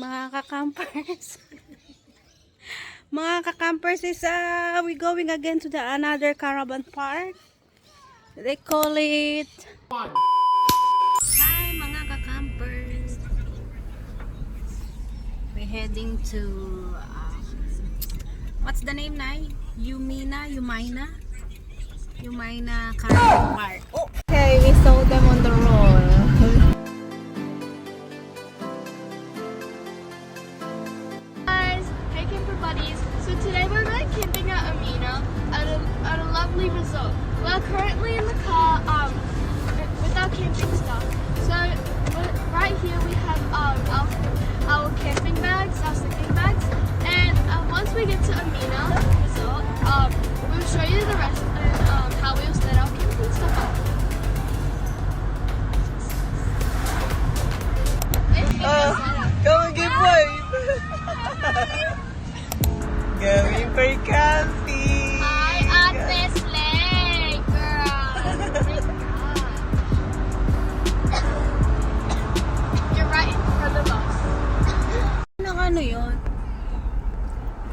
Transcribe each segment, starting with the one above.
Mga kakampers. Mga kakampers is we going again to the another caravan park. They call it. Hi mga kakampers. We're heading to what's the name, Nay? Umaina Caravan Park. Okay, we saw them on the road. So today we're going camping at Amina at a lovely resort. We're currently in the car with our camping stuff. So right here we have our camping bags, our sleeping bags, and once we get to Amina resort, we'll show you the rest and how we'll set our camping stuff up. Go and give wave. Going for camping. Hi, at this lake, girl. You're right in front of us. Ano yun?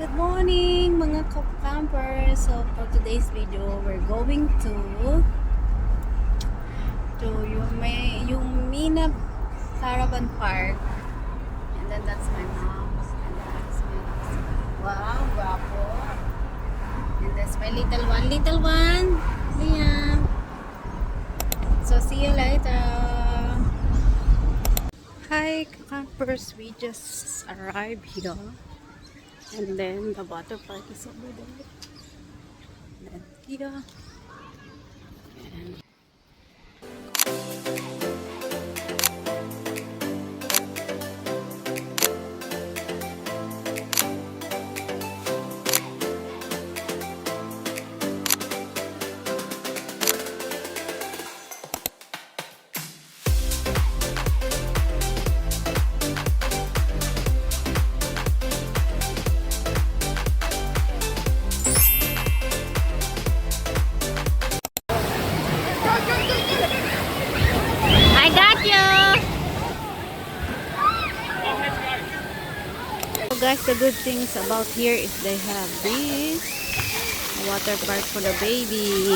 Good morning mga campers. So for today's video, we're going to Umaina Caravan Park. And then that's my mom. And that's my husband. Wow, guwapo. And that's my little one. Liam. So see you later. Hi campers, we just arrived here. And then the water park is over there. And then here. And I got you! So guys, the good things about here is they have this water park for the baby.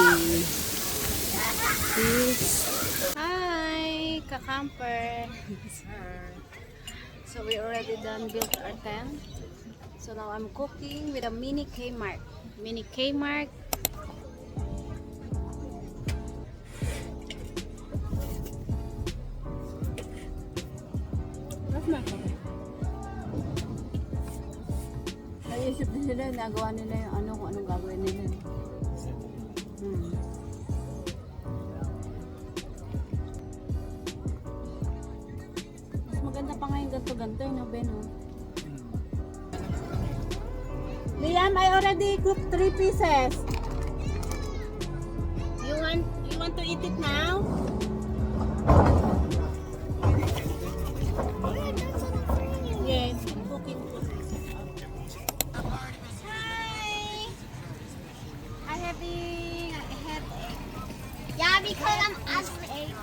This. Hi, kakamper. So we already done built our tent. So now I'm cooking with a mini Kmart. Mini Kmart. Naisip din nila, nagawa nila yung ano, kung anong gagawin nila. Mas maganda pa nga yung ganto-ganto yung Ben, oh. Liam, I already cooked 3 pieces. You want to eat it now? Yes, I'm cooking. Hi! I have a headache. Yeah, because I'm ugly.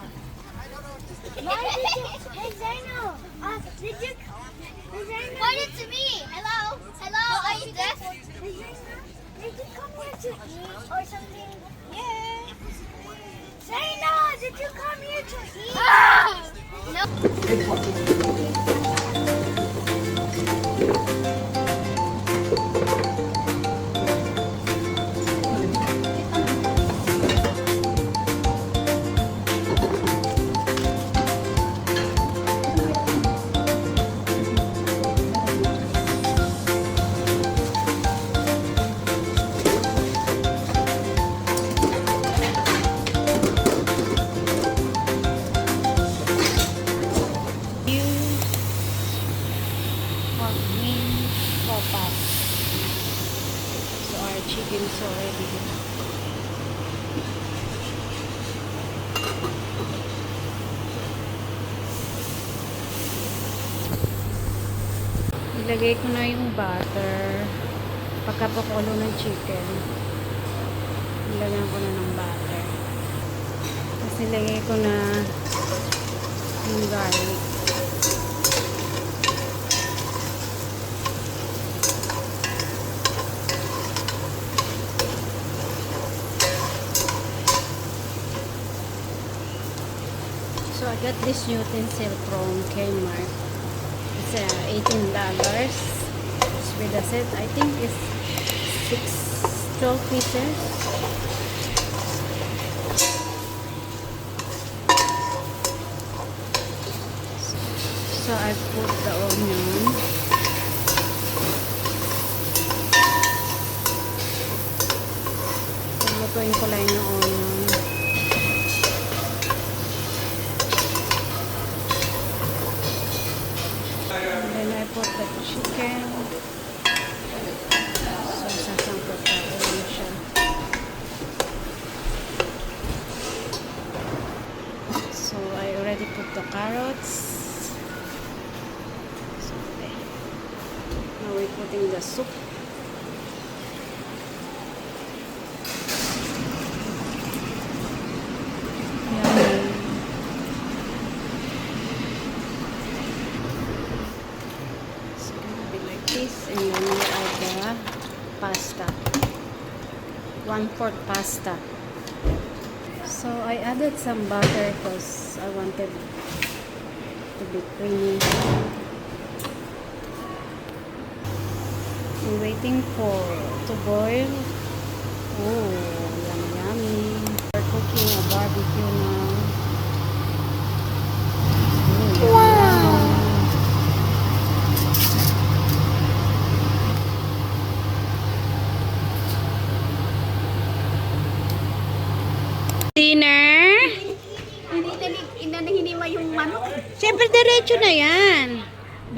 Why did you, hey Zaino, Point it to me. Hello. Hello. Are you deaf? did you come here to eat or something? Yeah. Zaino, did you come here to eat? No. So our chicken is already here. Ilagay ko na yung butter. Pagkapakulo ng chicken, ilagyan ko na ng butter. Tapos ilagay ko na yung garlic. got this utensil from Kmart. It's $18. It's with a set. I think it's 12 pieces. So I put the onion. Lutuin ko lang yung onion. And then I put the chicken. So sasangkot na ulit siya. So I already put the carrots. So okay. Now we're putting the soup. And then we add the pasta, 1/4 pasta. So I added some butter because I wanted to be creamy. I'm waiting for to boil. Oh, yummy yummy. We're cooking a barbecue now. Oh, wow. Dinner? Hindi mo yung manok. Siyempre, diretso na yan.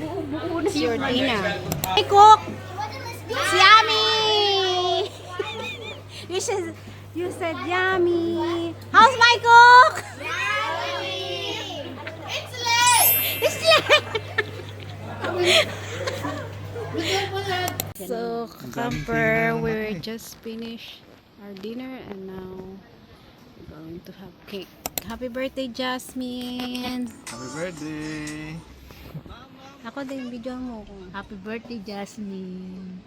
Buo na It's your dinner. Hey, cook! It's yummy! you said yummy. How's my cook? Yummy! It's late! It's late! So, camper, we just finished our dinner and now we're going to have cake. Happy birthday, Jasmine! Happy birthday! Ako din, video mo ko. Happy birthday, Jasmine.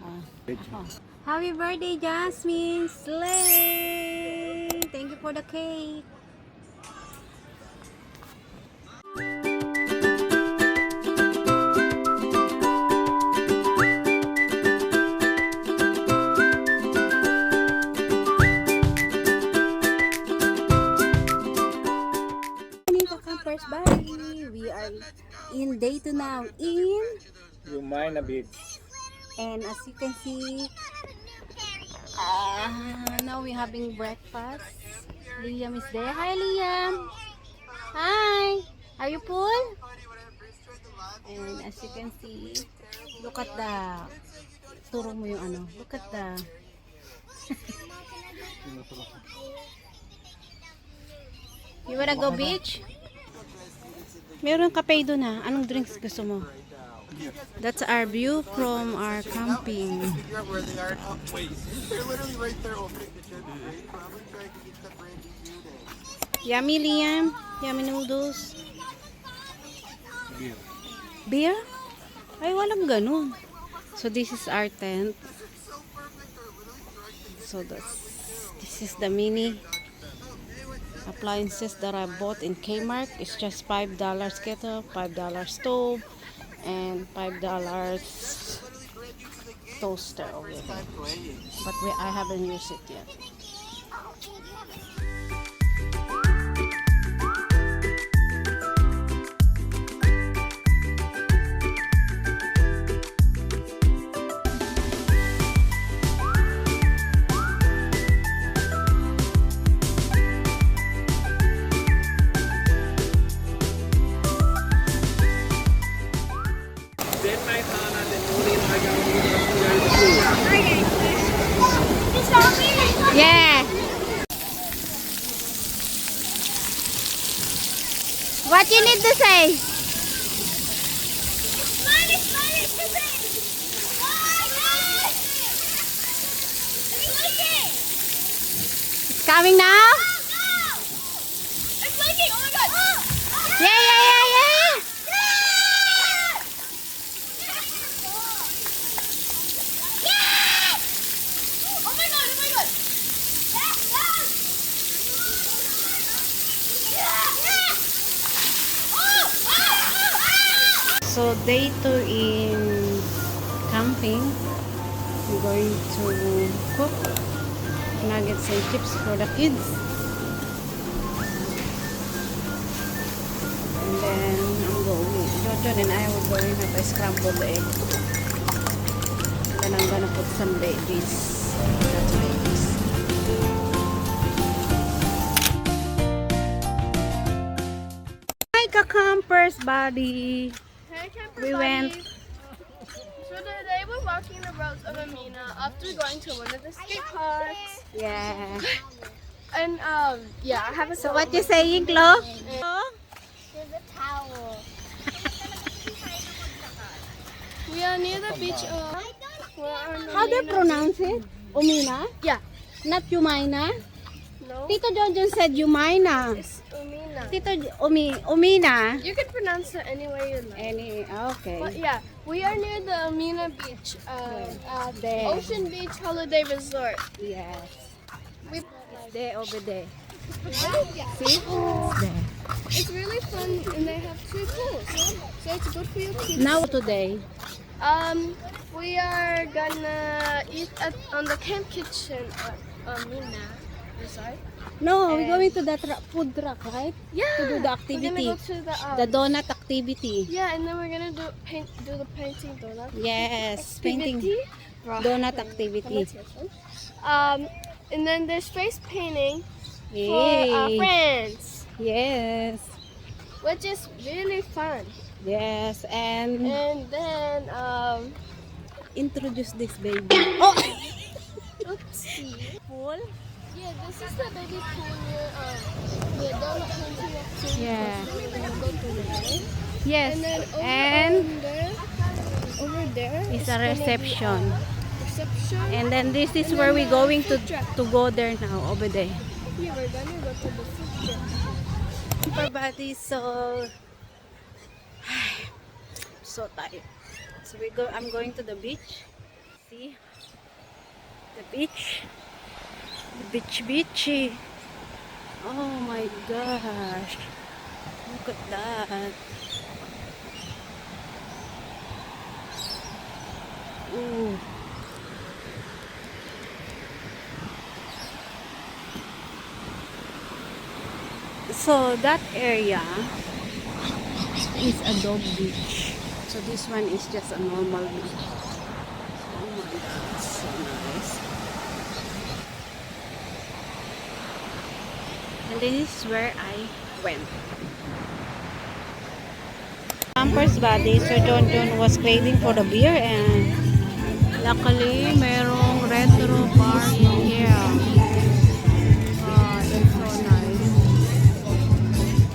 Happy birthday, Jasmine! Slay! Thank you for the cake. Campers, bye! We are in day 2 now in Umina Beach. and as you can see now we're having breakfast. Liam is there. Hi, Liam! Hi! Are you full? And as you can see, look at the turo mo yung ano. Look at the you wanna go beach? Meron kape doon na. Anong drinks gusto mo? That's our view from our camping. Figure out where they are. Oh, wait. They're literally right there opening the chip. They probably try to get the brand new. Yummy, Liam. Yummy noodles. Beer. Beer? Ay, walang ganun. So, this is our tent. So, this is the mini appliances that I bought in Kmart. It's just $5 kettle, $5 stove, and $5 toaster over there. But I haven't used it yet. Yeah. What you need to say? It's coming now? Yeah, yeah, yeah, yeah. So day 2 in camping. We're going to cook nuggets and chips for the kids. And then Jojo and I will going to have a scrambled egg. And then I'm gonna put some babies. That's babies. Hi, ka-campers, buddy. Hey, camper We buddies. went. So today we're walking the roads of Amina after going to one of the skate parks. Yeah. And yeah, I have a So what you saying, Chlo? There's a towel. We are near the beach. How do you pronounce it? Umina? Yeah. Not Umaina? No. Tito Jojo said Umaina. It's Amina. Tito Umina. You can pronounce it any way you like. Okay. But yeah, we are near the Amina Beach, There. Ocean Beach Holiday Resort. Yes. We There, over there. See? There. It's really fun, and they have 2 pools, so it's good for your kids. Now today. We are gonna eat on the camp kitchen at Amina Resort. No, we're going to the food truck, right? Yeah. To do the We're activity. gonna go to The donut activity. yeah, and then we're gonna do the painting donut. Yes, painting Activity. donut activity. And then there's face painting for Yay. friends, Yes. which is really fun. Yes, and And then introduce this baby. Oh! oopsie. Pool? Yeah, this is the baby pool near the donut painting activity. Yeah. So we're gonna go to there. Yes. And then And over there it's is a gonna be reception. reception. And then this is And where then we're the going food truck. to go there now, over there. Yeah, we're gonna go to the food truck. Everybody, so so tired. So I'm going to the beach. See the beach. The beachy. Oh my gosh. Look at that. Ooh. So that area is a dog beach. So this one is just a normal beach. Oh my god, so nice. And this is where I went. Campers buddy, so John was craving for the beer and luckily merong retro bar in here. Oh, that's so nice.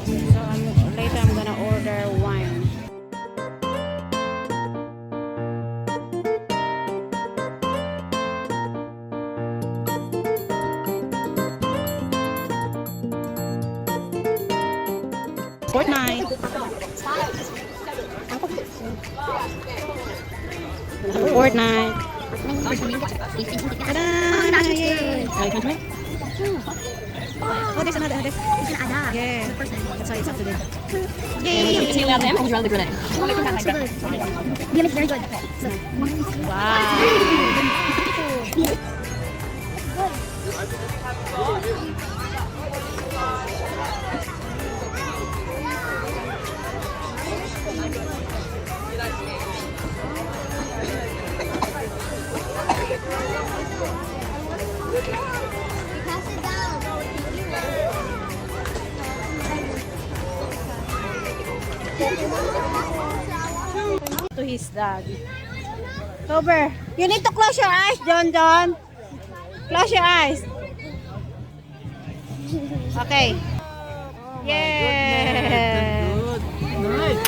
So later I'm gonna order wine. Fortnite. Fortnite. Ta-da! Yay! Oh, there's another. Yeah. That's why it's up to them. Yay! Can you allow them or would you rather leave Renee? Wow. Pass it down. To his dad. Tober, you need to close your eyes, John. Close your eyes. Okay. Yeah. Good. Nice.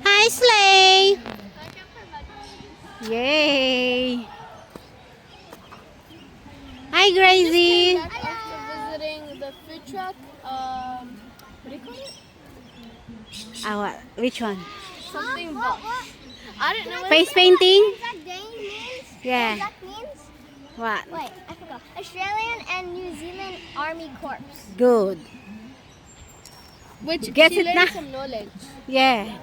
Hi, Slay. Yay. Hi, Gracie. Back after visiting the food truck, what do you call it? What? Which one? Something box. I didn't know what Face painting? Is that Dane means? Yeah. That means? What? Wait, I forgot. Australian and New Zealand Army Corps. Good. Which Get she it learned na? some knowledge. Yeah.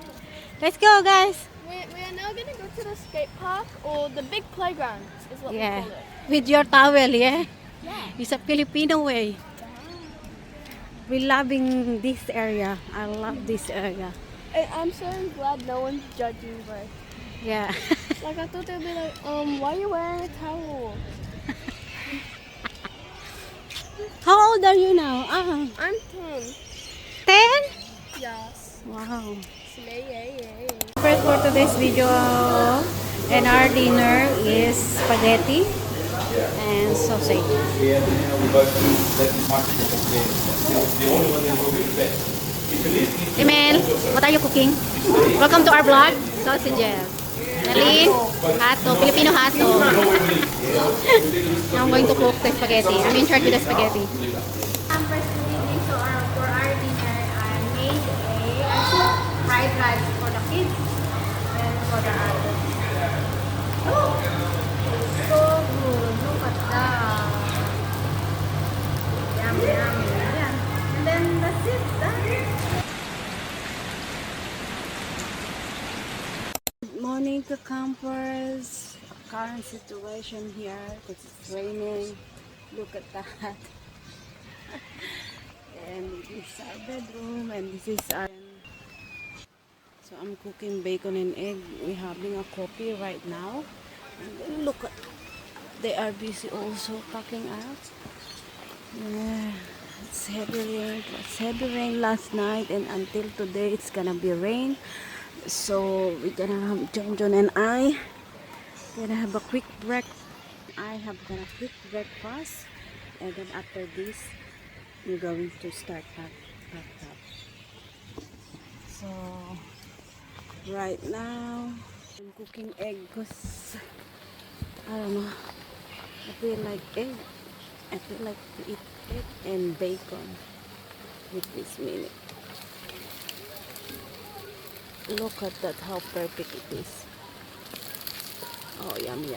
Let's go, guys. We are now gonna go to the skate park or the big playground is what Yeah. we call it. With your towel, yeah? Yeah. It's a Filipino way. We're loving this area. I love this area. And I'm so glad no one's judging me. Yeah. Like I thought they'd be like, why are you wearing a towel? How old are you now? Ah, I'm 10. 10? Yes. Wow. Slay. First for today's video, and our dinner is spaghetti and sausage. Emil, what are you cooking? Welcome to our vlog. Sausages. Nalin, hato, Filipino hato. Now I'm going to cook the spaghetti. I'm in charge with the spaghetti. For our dinner, I made a fried rice for the kids and for the adults. Oh, it's so good. Look at that. Yummy. Yeah. And then that's it. Good morning to campers. Current situation here because it's raining. Look at that. And this is our bedroom and this is our... So I'm cooking bacon and egg. We're having a coffee right now. And then look at... They are busy also packing out. Yeah, it's heavy rain. It was heavy rain last night and until today it's gonna be rain. So we're gonna have John and I gonna have a quick break. I have gonna quick breakfast and then after this we're going to start pack up. So right now I'm cooking egg because I don't know, I feel like egg. I feel like to eat egg and bacon with this minute. Look at that, how perfect it is. Oh, yummy.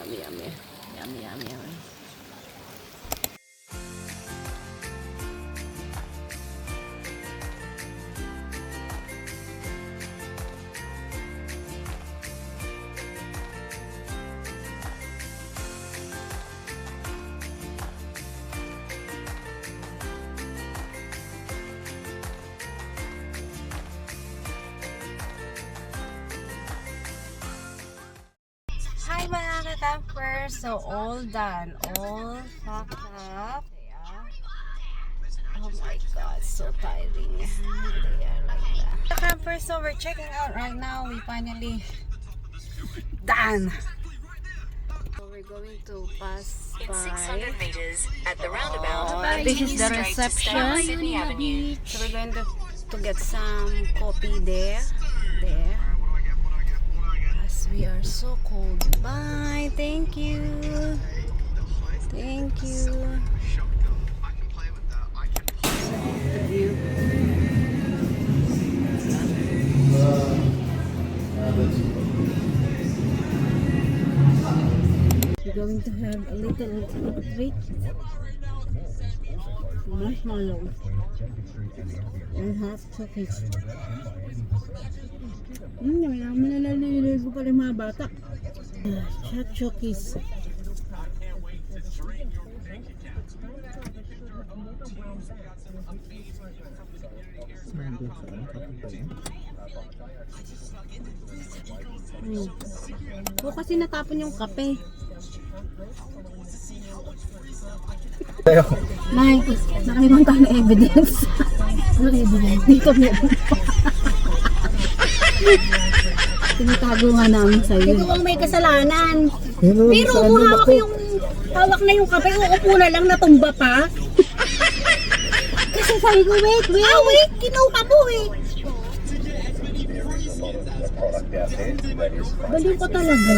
Hi mga ka-campers! So all done, all packed up. Oh my god, so tiring. They are like that. Campers, so we're checking out right now. We finally done. So we're going to pass In by. 600 meters at the roundabout, This is the continue straight to reception. South Sydney Avenue. So we're going to get some coffee there. As we are so cold. Bye. Thank you. The view. We're going to have a little treat. Marshmallow and hot chocolate. Nalalaman ko pala yung mga bata. Hot chocolate. O kasi natapon yung kape. Nay, nakalimang tayo na evidence. Ano evidence? Dito meron. Tinatago nga namin sa'yo. Ikaw ang may kasalanan. Pero kung hawak na yung kape, uupo na lang, natumba pa. Kasi sabi ko, wait. Wait, kinuha mo eh. Baliw ka talaga.